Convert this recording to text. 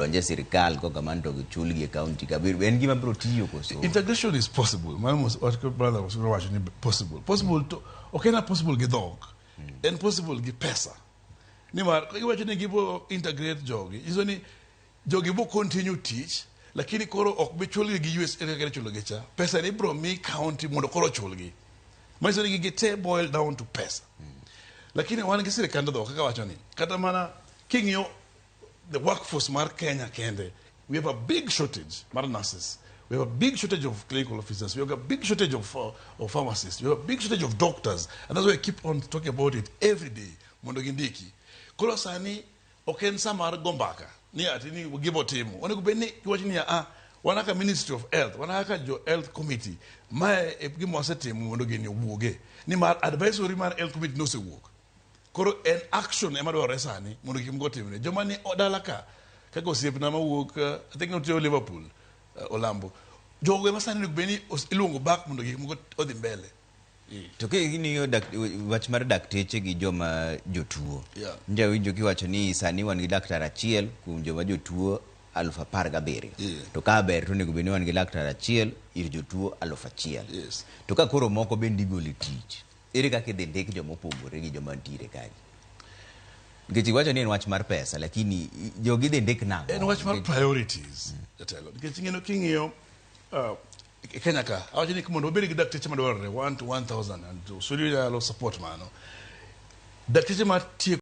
donje sirkal ko kamanto gichul gi county kabir en gima bro tiyo koso. Integration is possible. My brother was watching possible. Possible to okay na possible gi dhok. And possible gi pesa. Ni mar ko iwacho ni gibo integrate jogi. Iso ni jogi bo continue teach lakini koro ok be chulgi gi US kaka chulgi cha. Pesa ni bro mi county mondo koro chulgi. Maiso ni gite boil down to pesa. Lakini wan gi sirkand dhok kaka wacho ni kata mana kingyo the workforce mar Kenya kende, we have a big shortage mar nurses. We have a big shortage of clinical officers. We have a big shortage of pharmacists. We have a big shortage of doctors. And that's why I keep on talking about it every day. Mondo gindiki. Kolo sani oken samar gombaka. Ni ati ni gibo timu. Wane kubeni kiwachi ni wanaka Ministry of Health. Wanaka jo Health Committee. Mae gimo wase timu mondo gini ubuge. Ni mar advisory mar Health Committee no se work. Koro en action emado resani mondo kimgo timne. Joma ni odalaka. Kako siep na mawuok I think not Liverpool. Olambo jogo masani kubeni ilungo back mondo gimgo odhi mbele. To ke gini yo wach mar dakteche gi joma jotuo. Nja winjo kiwacho ni sani wan gi daktar achiel kuom joma jotuo 1017. To ka ber to nego beni wan gi daktar achiel ir jotuo 1000. To ka koro moko bendi goli tich. Ere kaka idhi ndik joma opogore gi joma ntiere kae. Nikech iwacho ni en wach mar pesa lakini jogi dhi ndik nang'o? En wach mar priorities. Jatelo. Nikech king'iyo Kenya ka awacho ni mondo obed gi dakteche madwarore 1 to 1000 and so you support mano. Dakteche ma